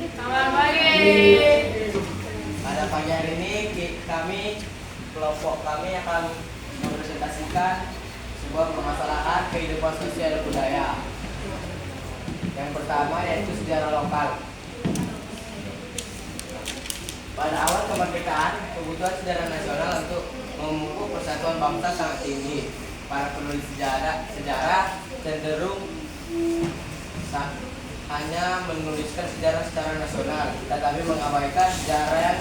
Selamat pagi. Pada pagi hari ini kelompok kami akan mempresentasikan sebuah permasalahan kehidupan sosial budaya. Yang pertama yaitu sejarah lokal. Pada awal kemerdekaan, kebutuhan sejarah nasional untuk memupuk persatuan bangsa sangat tinggi. Para penulis sejarah cenderung hanya menuliskan sejarah secara nasional, tetapi mengabaikan sejarah yang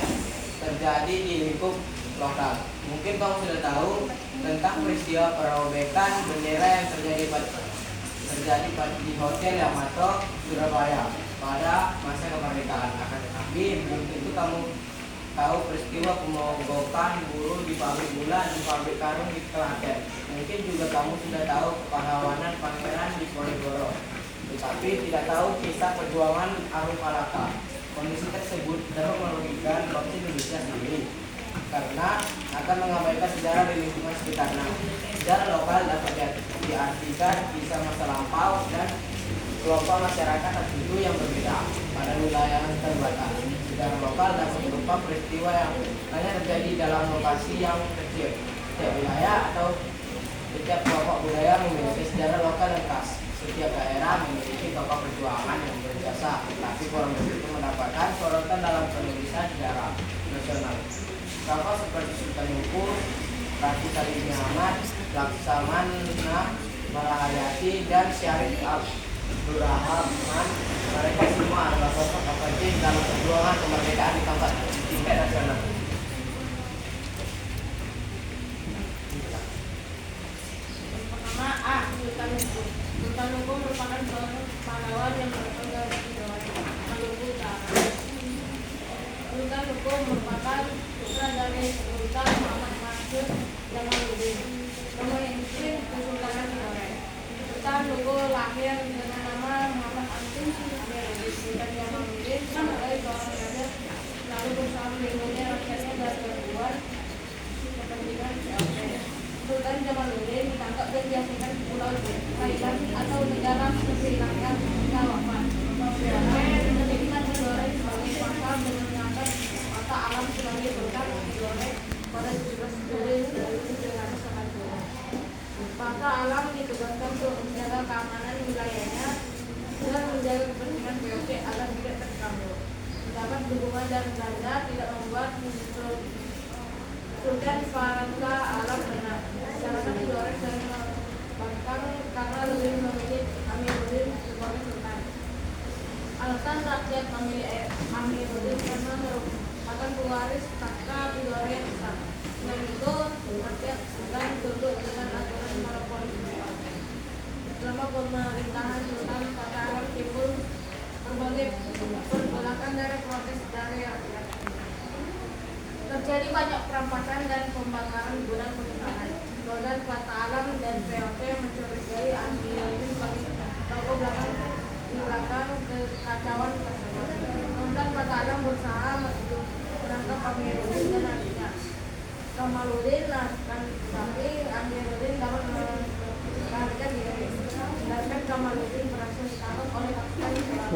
terjadi di lingkup lokal. Mungkin kamu sudah tahu tentang peristiwa perobekan bendera yang terjadi di Hotel Yamato, Surabaya pada masa kemerdekaan. Akan tetapi belum tentu kamu tahu peristiwa pemogokan buruh di pabrik gula dan pabrik karung di Klaten. Mungkin juga kamu sudah tahu kepahlawanan pangeran di Ponegoro, tetapi tidak tahu kisah perjuangan Arung Palaka. Kondisi tersebut dapat merugikan bangsa Indonesia sendiri karena akan mengabaikan sejarah di lingkungan sekitarnya. Sejarah lokal dapat diartikan kisah masa lampau dan kelompok masyarakat tertentu yang berbeda pada wilayah terbatas. Sejarah lokal dapat berupa peristiwa yang hanya terjadi dalam lokasi yang kecil. Setiap wilayah atau setiap kelompok budaya memiliki sejarah lokal yang khas. Setiap daerah memiliki tokoh perjuangan yang berjasa, tapi kurang begitu mendapatkan sorotan dalam penulisan sejarah nasional. Tokoh seperti Sultan Hukum, Ratu Salibni Ahmad, Laksamana Marahayati, dan Syarif Abdurrahman, mereka semua adalah sosok penting dalam perjuangan kemerdekaan di tingkat nasional. Pertama A. Sultan Hukum. Sultan Hukum merupakan seorang pahlawan yang berasal dari Maluku Utara. Sultan Hukum merupakan putra dari Sultan Muhammad Mansur Jamaluddin, pemimpin Kesultanan Tidore. Sultan Hukum lahir dengan nama Muhammad Antum Amiruddin dan Jamaluddin sebagai seorang raja, lalu berusaha melindungi rakyatnya dari gangguan kepentingan POC. Sultan Jamaluddin ditangkap dan diasingkan ke Pulau Thailand atau negara Sri Lanka hingga wafat. Menjadikan Tidore sebagai pasar dengan mengangkat mata alam sebagai berkat Tidore pada 17 Juli 1940. Mata alam ditugaskan untuk menjaga keamanan wilayahnya dan menjaga kepentingan POC agar tidak terganggu. Mendapat dukungan dari Belanda tidak membuat Sultan Farangka alam benar. Masyarakat Tidore sering membangkang karena lebih memilih Amiruddin sebagai sultan. Alasan rakyat memilih Amiruddin karena merupakan pewaris tahta Tidore yang besar. Selain itu, rakyat sultan tunduk dengan aturan monopoli POC. Selama pemerintahan Sultan Alam timbul berbagai pergolakan dari protes dari rakyat. Terjadi banyak perampasan dan pembakaran gudang pemerintahan. Badan Plata Alam dan POC mencurigai Amiruddin sebagai tokoh di belakang kekacauan tersebut. Sultan Plata Alam berusaha menangkap Amiruddin dan adiknya Kamaluddin, tapi Amiruddin dapat melarikan diri. Sedangkan Kamaluddin berhasil ditangkap oleh pasukan Islam.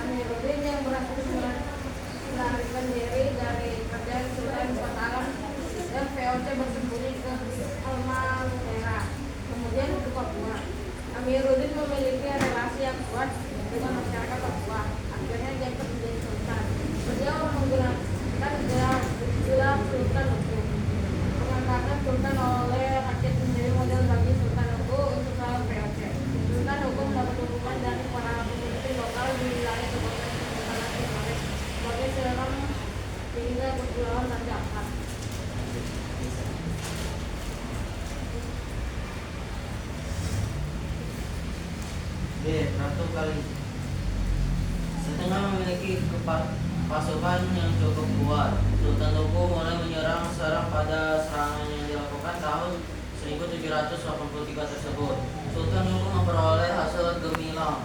Amiruddin yang berhasil melarikan diri dari kerajaan Sultan Plata Alam dan POC bersembunyi ke Halmahera, kemudian ke Papua. Amiruddin memiliki relasi yang kuat dengan masyarakat Papua. Akhirnya dia menjadi sultan. Beliau menggunakan gelar Sultan Hukum. Pengangkatan sultan oleh rakyat menjadi model bagi Sultan Hukum untuk melawan POC. Sultan Hukum dapat dukungan dari para pemimpin lokal di wilayah Kepulauan Sultan Tidore sebagai seorang sehingga Kepulauan Raja Ampat. Ratu Kali setengah memiliki pasukan yang cukup kuat. Sultan Hukum mulai menyerang pada serangan yang dilakukan tahun 1783 tersebut. Sultan Hukum memperoleh hasil gemilang.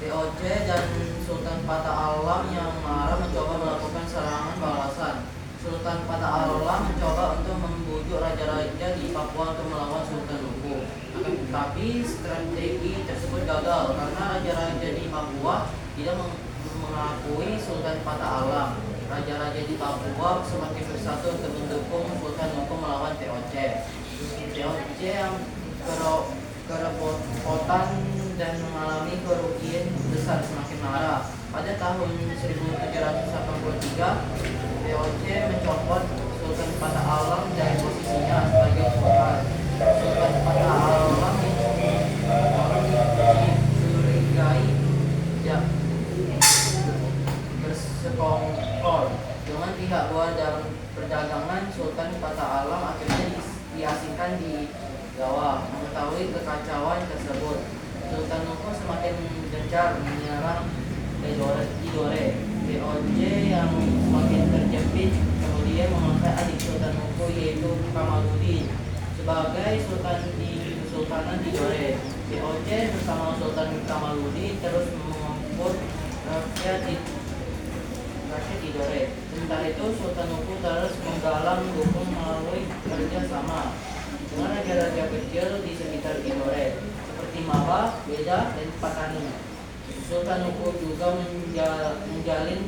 POC dan Sultan Plata Alam yang marah mencoba melakukan serangan balasan. Sultan Plata Alam mencoba untuk membujuk raja-raja di Papua untuk melawan Sultan Hukum. Tapi strategi tersebut gagal karena raja-raja di Papua tidak mengakui Sultan Patah Alam. Raja-raja di Papua semakin bersatu untuk mendukung Sultan Nungku melawan VOC. VOC yang kerepotan dan mengalami kerugian besar semakin marah. Pada tahun 1783, VOC mencopot Sultan Patah Alam dari posisinya sebagai sultan. Sultan Patah Alam dicurigai bersekongkol dengan pihak luar dalam perdagangan. Sultan Patah Alam akhirnya diasingkan di Jawa. Mengetahui kekacauan tersebut, Sultan Nungku semakin gencar menyerang Tidore. VOC yang semakin terjepit kemudian mengangkat adik Sultan Nungku yaitu Kamaludin sebagai sultan di Kesultanan Tidore. VOC bersama Sultan Kamaludin terus mengempur rakyat Tidore. Sementara itu Sultan Nungku terus menggalang dukung melalui kerjasama dengan raja-raja kecil di sekitar Tidore seperti Maba, Beda, dan Patani. Sultan Nungku juga menjalin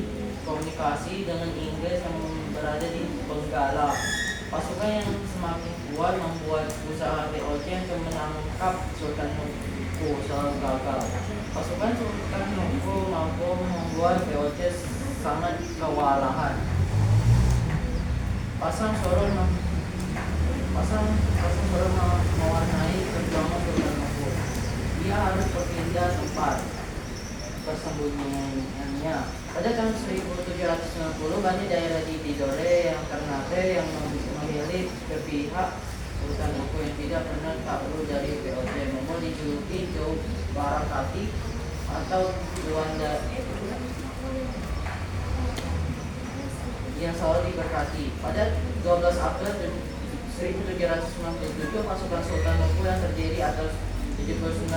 komunikasi dengan Inggris yang berada di Benggala. Pasukan yang semakin kuat membuat usaha VOC untuk menangkap Sultan Nungku selalu gagal. Pasukan Sultan Nungku mampu membuat VOC sangat kewalahan. Pasang Sorong mewarnai perjuangan Sultan Nungku. Dia harus berpindah tempat persembunyiannya. Pada tahun 1790, banyak daerah di Tidore yang Ternate yang memilih berpihak Sultan Nungku yang tidak pernah takluk dari VOC. Memang dijuluki Jauh Barakati atau Juanda yang selalu diberkati. Pada 12 April 1797, pasukan Sultan Nungku yang terdiri atas 79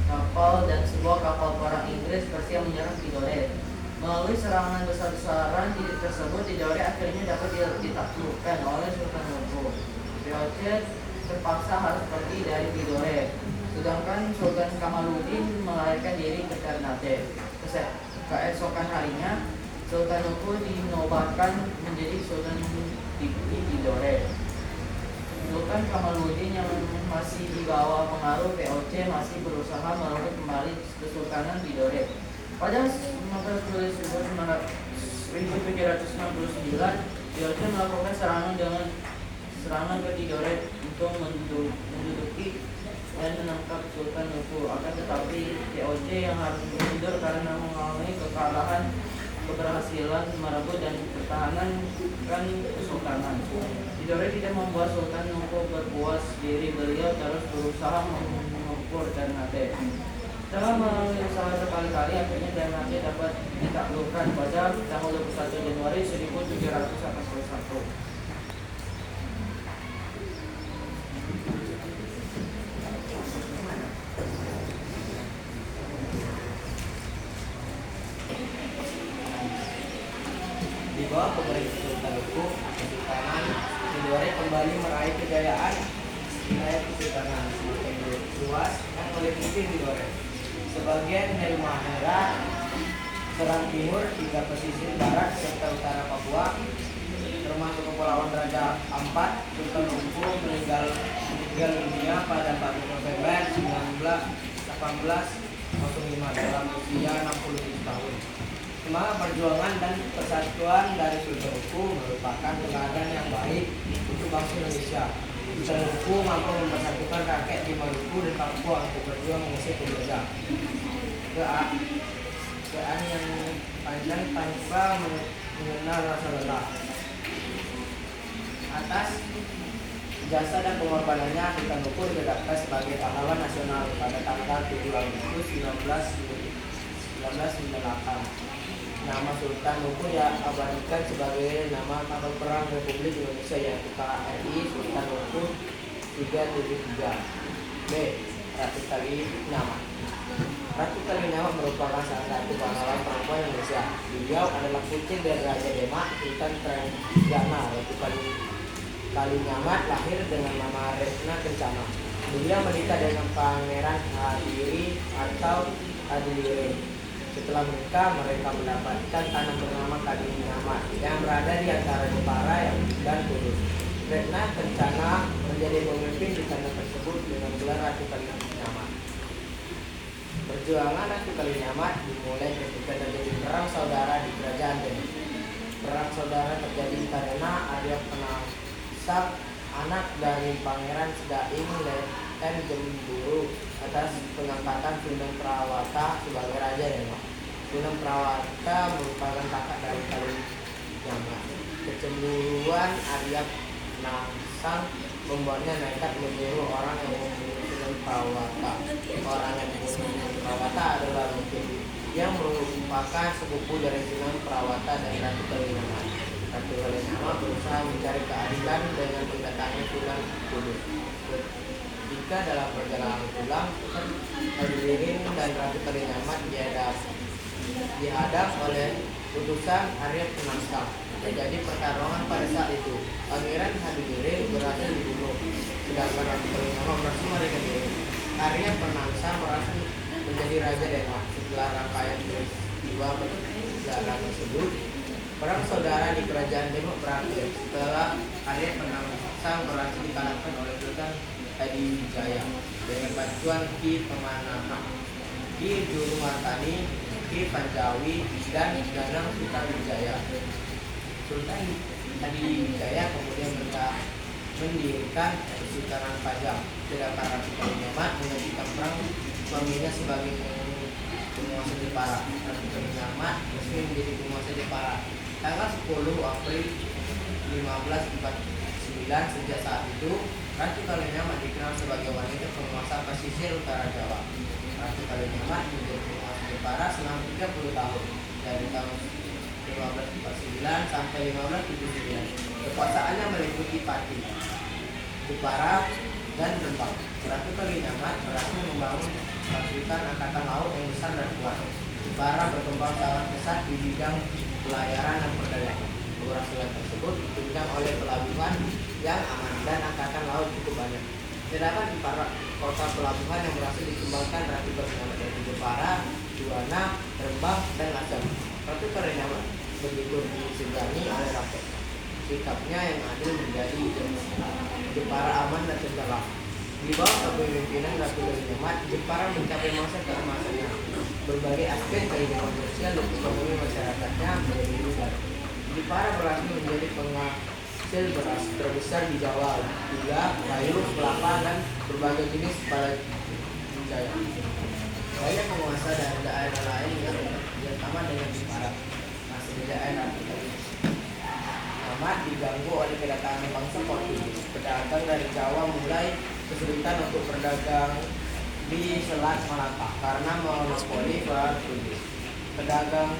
kapal dan sebuah kapal perang Inggris bersiap menyerang Tidore. Melalui serangan besar-besaran tersebut, Tidore akhirnya dapat ditaklukkan oleh Sultan Nungku. VOC terpaksa harus pergi dari Tidore, sedangkan Sultan Kamaludin melarikan diri ke Ternate. Keesokan harinya, Sultan Nungku dinobatkan menjadi Sultan di Tidore. Sultan Kamaludin yang masih di bawah pengaruh VOC masih berusaha merebut kembali Kesultanan Tidore. Pada 15 Juli 1769, VOC melakukan serangan ke Tidore untuk menduduki dan menangkap Sultan Nungku. Akan tetapi VOC yang harus mundur karena mengalami kekalahan keberhasilan merebut dan pertahanan kesultanan. Tidore tidak membuat Sultan Nungku berpuas diri. Beliau terus berusaha mengempur Ternate. Setelah melalui usaha berkali-kali, akhirnya Ternate dapat ditaklukkan pada tanggal 21 Januari 1781. Di bawah pemerintahan Sultan Nungku, Kesultanan Tidore kembali meraih kejayaan. Wilayah Kesultanan semakin luas dan meliputi Tidore. Sebagian dari Halmahera, serang timur hingga pesisir barat serta utara Papua, termasuk Kepulauan Raja Ampat. Sultan Nungku meninggal dunia pada 4 November 1805 dalam usia 67 tahun. Semangat perjuangan dan persatuan dari Sultan Nungku merupakan teladan yang baik untuk bangsa Indonesia. Sultan Nungku mampu mempersatukan rakyat di Maluku dan Papua untuk berjuang mengusir penjajah. Keadaan yang panjang tanpa mengenal rasa lelah. Atas jasa dan pengorbanannya, Sultan Nungku ditetapkan sebagai pahlawan nasional pada tanggal 7 Agustus 1998. Nama Sultan Nungku diabadikan sebagai nama kapal perang Republik Indonesia yaitu KRI Sultan Nungku 373. B. Ratu Kalinyamat. Ratu Kalinyamat merupakan salah satu pahlawan perempuan Indonesia. Beliau adalah putri dari Raja Demak, Sultan Trenggana. Ratu Kalinyamat lahir dengan nama Retna Kencana. Beliau menikah dengan Pangeran Hadiri atau Adilire. Setelah menikah, mereka mendapatkan tanah bernama Kalinyamad yang berada di antara Jepara dan Kudus. Retna Kencana menjadi pemimpin di tanah tersebut dengan gelar Ratu Kalinyamad. Perjuangan Ratu Kalinyamad dimulai ketika terjadi perang saudara di kerajaan Demak. Perang saudara terjadi karena Arya Penangsang, anak dari Pangeran Sedaing Leten Jemburu, atas pengangkatan Sunan Prawata sebagai Raja Demak. Sunan Prawata merupakan kakak dari Kalinyamad. Kecemburuan Arya Penangsang membuatnya nekat memburu orang yang membunuh Sunan Prawata. Orang yang membunuh Sunan Prawata adalah Rukin, yang merupakan sepupu dari Sunan Prawata dan Ratu Kalinyamad. Ratu Kalinyamad berusaha mencari keadilan dengan mendatangi Sunan Kudus. Ketika dalam perjalanan pulang, Hadirin dan Ratu Kalinyamad dihadap oleh utusan Arya Penangsang. Terjadi pertarungan pada saat itu. Pangeran Hadirin berhasil dibunuh, sedangkan Ratu Kalinyamad berhasil melarikan diri. Arya Penangsang berhasil menjadi Raja Demak. Setelah rangkaian peristiwa berjalan tersebut, perang saudara di kerajaan Demak berakhir setelah Arya Penangsang berhasil dikalahkan oleh Sultan Hadiwijaya dengan bantuan Ki Pemanah, Ki Jurumartani, Ki Panjawi, dan Danang Sutawijaya. Sultan Hadiwijaya kemudian mendirikan Kesultanan Pajang, sedangkan Ratu Kalinyamad menjadikan perang suaminya sebagai penguasa Jepara. Ratu Kalinyamad resmi menjadi penguasa Jepara tanggal 10 April 1549. Sejak saat itu, Ratu Kalinyamad dikenal sebagai wanita penguasa pesisir utara Jawa. Ratu Kalinyamad menjadi penguasa Jepara selama 30 tahun, dari tahun 1549 sampai 1579. Kekuasaannya meliputi Pati, Jepara, dan Rembang. Ratu Kalinyamad berhasil membangun pasukan angkatan laut yang besar dan kuat. Jepara berkembang sangat pesat di bidang pelayaran dan perdagangan. Keberhasilan tersebut ditunjang oleh pelabuhan yang aman dan angkatan laut cukup banyak. Terdapat di kota pelabuhan yang berhasil dikembangkan Ratu Kalinyamad, yaitu Jepara, Juwana, Rembang, dan Lasem. Ratu Kalinyamad begitu disegani oleh rakyat. Sikapnya yang adil menjadi Jepara aman dan tentram. Di bawah kepemimpinan Ratu Kalinyamad, Jepara mencapai masa keemasannya. Berbagai aspek kehidupan sosial dan ekonomi masyarakatnya menjadi berubah. Jepara berhasil menjadi penghasil beras terbesar di Jawa, gula, kayu, kelapa, dan berbagai jenis pada Jaya. Banyak penguasa dan daerah lain yang bekerjasama dengan Jepara. Masa kejayaan Ratu Kalinyamad diganggu oleh kedatangan bangsa Portugis. Pedagang dari Jawa mulai kesulitan untuk berdagang di Selat Malaka karena monopoli Portugis. Pedagang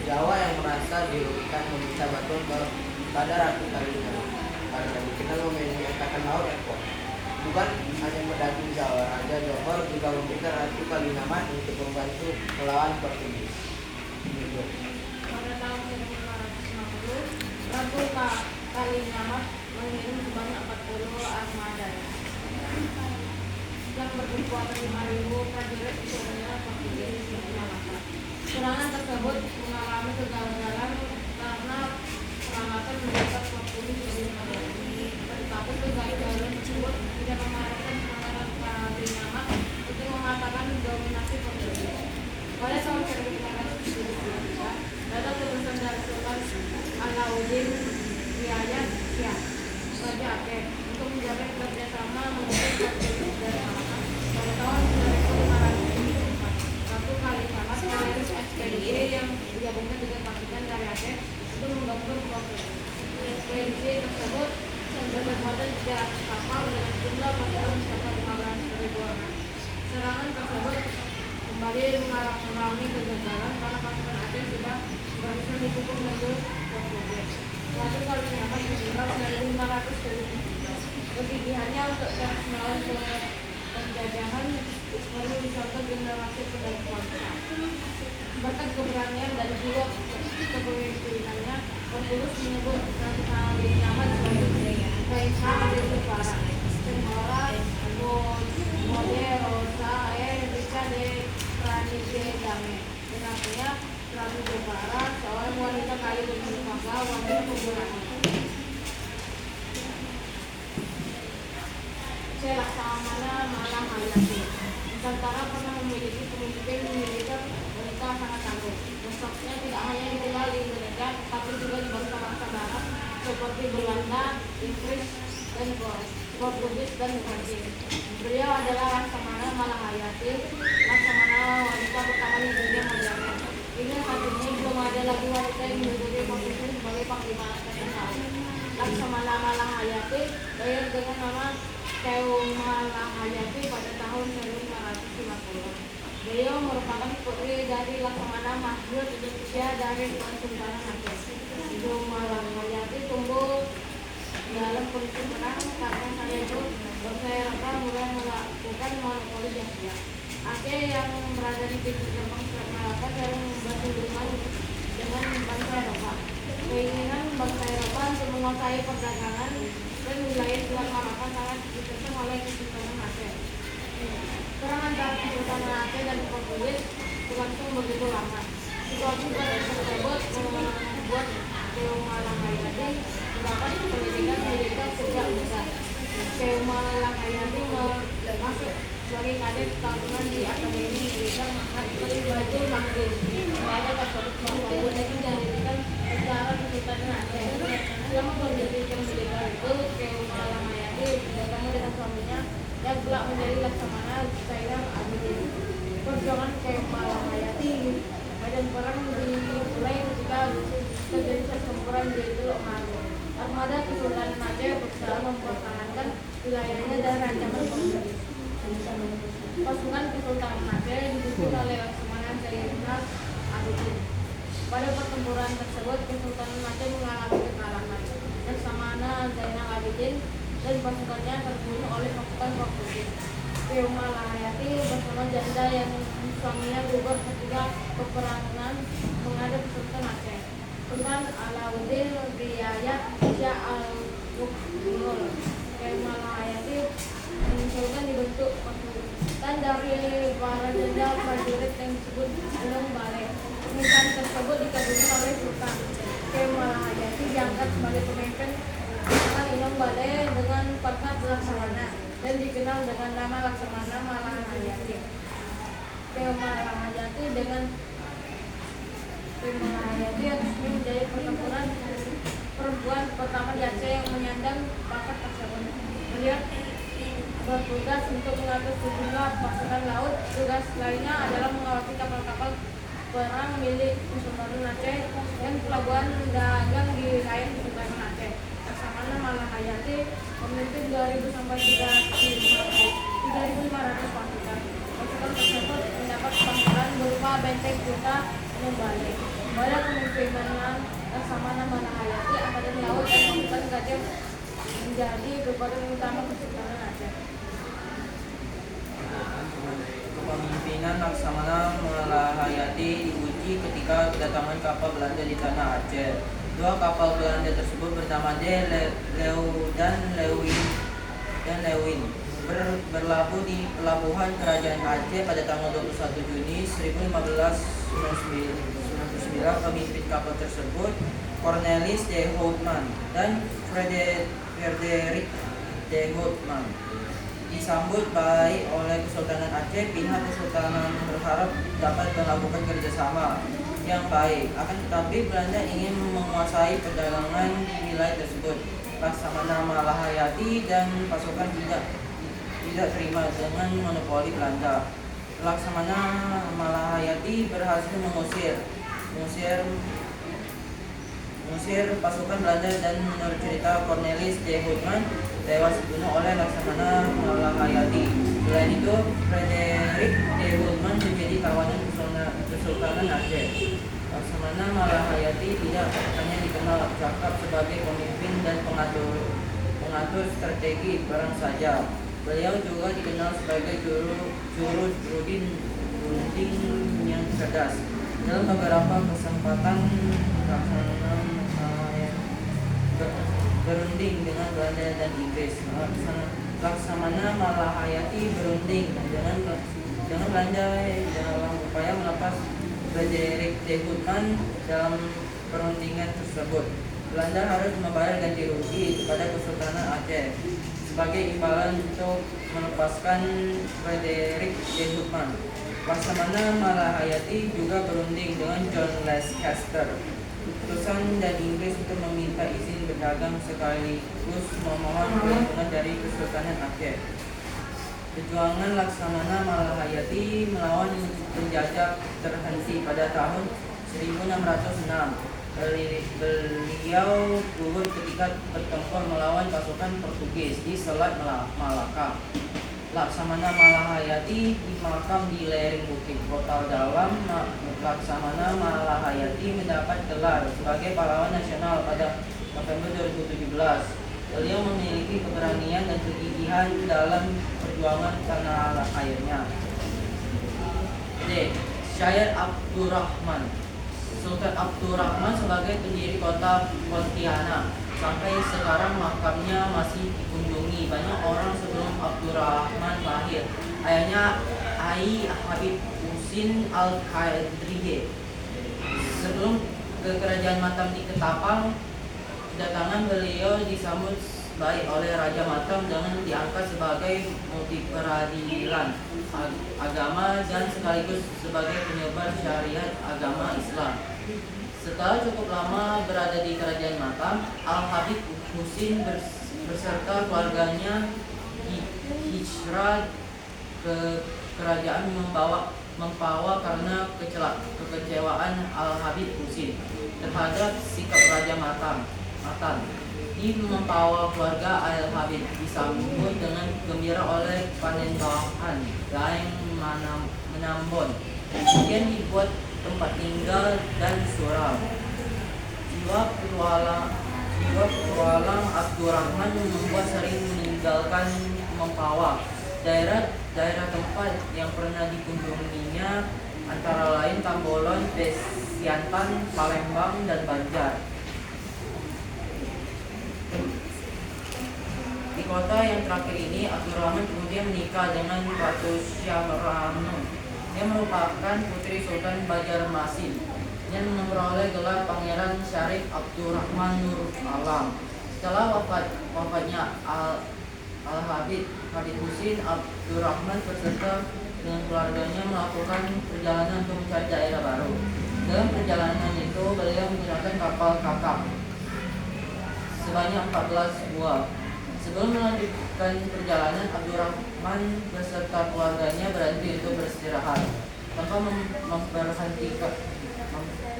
Jawa yang merasa dirugikan meminta bantuan kepada Ratu Kalinyamad karena dikenal memiliki angkatan laut yang kuat. Bukan hanya pedagang Jawa, Raja Johor juga meminta Ratu Kalinyamad untuk membantu melawan Portugis. Pada tahun 1550, Ratu Kalinyamad mengirim sebanyak 40 armada yang berkekuatan 5.000 prajurit untuk menyerang Portugis di Malaka. Serangan tersebut mengalami kegagalan karena peralatan militer Portugis lebih lemah. Tetapi kegagalan tersebut tidak memarahkan Pangeran Kalinyamad untuk mengatakan dominasi Portugis. Pada tahun 1573, datang utusan dari Sultan Alauddin Riayat Shah, Raja Aceh, untuk menjaga kerjasama mengusir Portugis dari Malaka. Pada tahun 1574, Ratu Kalinyamad mengirim ekspedisi yang digabungkan dengan pasukan dari Aceh untuk menggempur Portugis. Ekspedisi tersebut bermuatan 300 kapal dengan jumlah pasukan mencapai 15.000 orang. Serangan tersebut kembali mengalami kegagalan karena pasukan Aceh sudah berhasil dikepung mundur Portugis. Ratu Kalinyamad mengirim 1.500 prajurit. Kegigihannya untuk terus melawan penjajahan perlu dicontoh generasi penerus. Berkat keberanian dan jiwa kepemimpinannya, Portugis menyebut Ratu Kalinyamad sebagai Kaisar dari Jepara. Senhora Poderosa Rica de Pranise Dame. Satria Prabu Jepara, seorang wanita kaya dan berpangkat, wanita pemberani. C. Laksamana Malahayati. Nusantara pernah memiliki pemimpin militer wanita sangat tangguh. Sosoknya tidak hanya dikenal di Indonesia, tapi juga di bangsa-bangsa Barat seperti Belanda, Inggris, dan Portugis dan Prancis. Beliau adalah Laksamana Malahayati, Laksamana wanita pertama di dunia modern. Hingga saat ini belum ada lagi wanita yang menduduki posisi sebagai Panglima Tni. Laksamana Malahayati lahir dengan nama Keung Malahayati pada tahun 1550. Beliau merupakan putri dari Laksamana Mahmud Indonesia dari Kesultanan Aceh. Keung Malahayati tumbuh dalam kondisi perang karena saya itu bersayapa mulai melakukan monopoli di Asia. Aceh yang berada di pintu gerbang Selat Malaka sering membuat hubungan dengan bangsa Eropa. Keinginan bangsa Eropa untuk menguasai perdagangan dan wilayah Selat Malaka sangat ditentang oleh Kesultanan Aceh. Perang antara Kesultanan Aceh dan Portugis berlangsung begitu lama. Situasi tersebut membuat Keung Malahayati mendapat pendidikan militer sejak muda. Keung Malahayati masuk sebagai kadet tarungan di Akademi Militer Mahathir Baitul Maqdis. Pada tersebut bahwa pendidikan secara Kesultanan Aceh. Selama pendidikan militer itu, Keung Malahayati bertemu dengan suaminya yang kelak menjadi Laksamana Zainal Abidin. Perjuangan Keung Malahayati medan perang dimulai ketika terjadi pertempuran di Teluk Malu. Armada Kesultanan Aceh berusaha mempertahankan wilayahnya dari ancaman Portugis. Pasukan Kesultanan Aceh didukung oleh Laksamana Zainal Abidin. Pada pertempuran tersebut, Kesultanan Aceh mengalami kekalahan. Laksamana Zainal Abidin dan pasukannya terbunuh oleh pasukan Portugis. Keung Malahayati bersama janda yang suaminya gugur ketika peperangan menghadap Sultan Aceh. Sultan Alauddin Riyayat Shah Al-Muqtadir. Keung Malahayati mengusulkan dibentuk pasukan dari para jenderal prajurit yang disebut Inong Balai. Permintaan tersebut dikabulkan oleh Sultan. Keung Malahayati diangkat sebagai pemimpin pasukan Inong Balai dengan pangkat Laksamana dan dikenal dengan nama Laksamana Malahayati. Keung Malahayati resmi menjadi pertempuran perempuan pertama di Aceh yang menyandang pangkat tersebut. Beliau bertugas untuk mengatur sejumlah pasukan laut. Tugas lainnya adalah mengawasi kapal-kapal perang milik Kesultanan Aceh dan pelabuhan dagang di wilayah Kesultanan Aceh. Laksamana Malahayati memimpin 2.000 sampai 3.500 pasukan. Pasukan tersebut mendapat panggilan berupa benteng kota Mumbai. Pada kepemimpinan Laksamana Malahayati, Angkatan Laut dan Pasukan Gajah menjadi kekuatan utama Kesultanan Aceh. Kepemimpinan Laksamana Malahayati diuji ketika kedatangan kapal Belanda di tanah Aceh. Dua kapal Belanda tersebut bernama Leeuw dan Lewin berlabuh di pelabuhan Kerajaan Aceh pada tanggal 21 Juni 1599. Pemimpin kapal tersebut Cornelis de Houtman dan Frederik de Houtman. Disambut baik oleh Kesultanan Aceh, pihak Kesultanan berharap dapat melakukan kerjasama yang baik. Akan tetapi Belanda ingin menguasai perdagangan di wilayah tersebut. Laksamana Malahayati dan pasukan tidak terima dengan monopoli Belanda. Laksamana Malahayati berhasil mengusir pasukan Belanda dan menurut cerita Cornelis de Houtman tewas dibunuh oleh Laksamana Malahayati. Selain itu, Frederik de Houtman menjadi tawanan Kesultanan Aceh. Laksamana Malahayati tidak hanya dikenal cakap sebagai pemimpin dan pengatur strategi perang saja. Beliau juga dikenal sebagai juru berunding yang cerdas. Dalam beberapa kesempatan, Laksamana berunding dengan Belanda dan Inggris. Laksamana Malahayati berunding dengan Belanda dalam upaya melepas Frederik de Houtman dalam perundingan tersebut. Belanda harus membayar ganti rugi kepada Kesultanan Aceh sebagai imbalan untuk melepaskan Frederik de Houtman. Laksamana Malahayati juga berunding dengan John Leicester, utusan dan Inggris untuk meminta izin berdagang sekaligus memohon perlindungan dari Kesultanan Aceh. Perjuangan Laksamana Malahayati melawan penjajah terhenti pada tahun 1606. Beliau gugur ketika bertempur melawan pasukan Portugis di Selat Malaka. Laksamana Malahayati dimakam di lereng Bukit Kota Dalam. Laksamana Malahayati mendapat gelar sebagai pahlawan nasional pada November 2017. Beliau memiliki keberanian dan kegigihan dalam perjuangan tanah airnya. D. Syed Abdurrahman. Sultan Abdurrahman sebagai pendiri kota Pontianak. Sampai sekarang makamnya masih dikunjungi banyak orang sebelum Abdurrahman lahir. Ayahnya Ai Habib Husin Al-Qadriye. Sebelum ke kerajaan Matam di Ketapang, kedatangan beliau disambut baik oleh Raja Matam dengan diangkat sebagai multiperadilan agama dan sekaligus sebagai penyebar syariat agama Islam. Setelah cukup lama berada di kerajaan Matam, Al-Habib Husin beserta keluarganya hijrah ke kerajaan Mempawah karena kekecewaan Al-Habib Husin terhadap sikap Raja Matam. Di Mempawah, keluarga Al-Habib disambut dengan gembira oleh Panembahan dan Menambon. Kemudian dibuat tempat tinggal dan surau. Jiwa petualang Abdurrahman membuat sering meninggalkan Mempawah. Daerah tempat yang pernah dikunjunginya antara lain Tambolon, Siantan, Palembang, dan Banjar. Di kota yang terakhir ini, Abdurrahman kemudian menikah dengan Ratu Syamranu yang merupakan putri Sultan Banjarmasin yang memperoleh gelar Pangeran Syarif Abdurrahman Nur Alam. Setelah wafatnya Al-Habib Husin, Abdurrahman beserta dengan keluarganya melakukan perjalanan untuk mencari daerah baru. Dalam perjalanan itu, beliau menggunakan kapal kakap sebanyak 14 buah. Sebelum melanjutkan perjalanan, Abdurrahman beserta keluarganya berhenti untuk beristirahat. Tanpa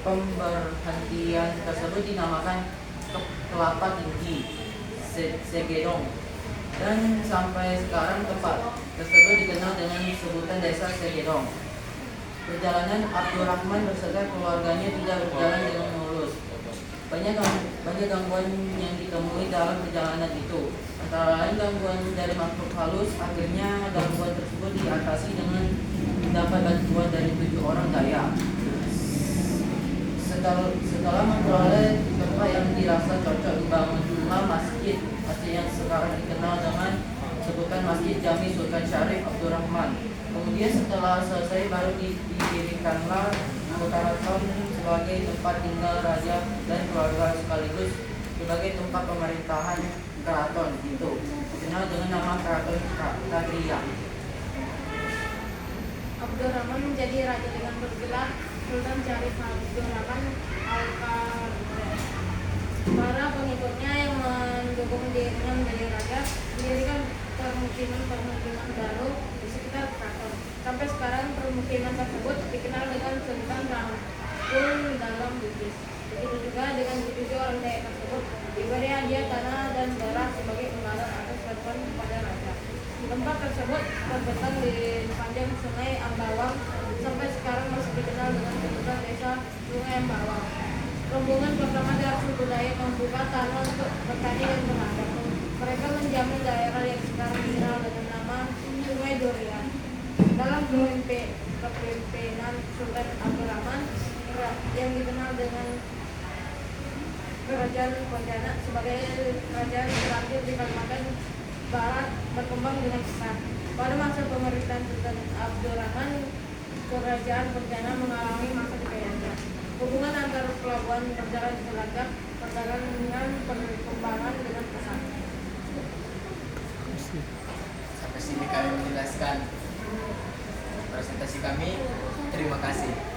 pemberhentian tersebut dinamakan Kelapa Tinggi Segedong, dan sampai sekarang tempat tersebut dikenal dengan sebutan Desa Segedong. Perjalanan Abdurrahman beserta keluarganya tidak berjalan dengan mulus. Banyak gangguan yang ditemui dalam perjalanan itu. Antara lain gangguan dari makhluk halus. Akhirnya gangguan tersebut diatasi dengan mendapat bantuan dari 7 orang daya. Setelah memperoleh tempat yang dirasa cocok, dibangunlah masjid yang sekarang dikenal dengan sebutan Masjid Jami Sultan Syarif Abdurrahman. Kemudian setelah selesai baru didirikanlah keraton sebagai tempat tinggal raja dan keluarga sekaligus sebagai tempat pemerintahan keraton itu, dikenal dengan nama Keraton Kadriya. Abdurrahman menjadi raja dengan bergelar Sultan Syarif Abdurrahman Al-Qadri. Para pengikutnya yang mendukung dirinya menjadi raja mendirikan permukiman baru di sekitar keraton. Sampai sekarang permukiman tersebut dikenal dengan sebutan Rangkul Dalam Bugis. Begitu juga dengan 7 orang daya tersebut diberi hadiah tanah dan darah sebagai imbalan atas bantuan kepada raja. Tempat tersebut terbentang di sepanjang Sungai Ambawang, sampai sekarang masih dikenal dengan sebutan Desa Sungai Ambawang. Rombongan pertama dari suku Dayak membuka tanah untuk bertani dan mengadang. Mereka menjamin daerah yang sekarang dikenal dengan nama Sungai Durian. Dalam kepemimpinan Sultan Abdurrahman yang dikenal dengan Kerajaan Pontianak sebagai kerajaan terakhir di Kalimantan Barat berkembang dengan pesat. Pada masa pemerintahan Sultan Abdurrahman, kerajaan Pontianak mengalami masa dekadanya. Hubungan antar pelabuhan berjalan selancar, perdagangan perkembangan dengan pesat. Sampai sini kami menjelaskan presentasi kami. Terima kasih.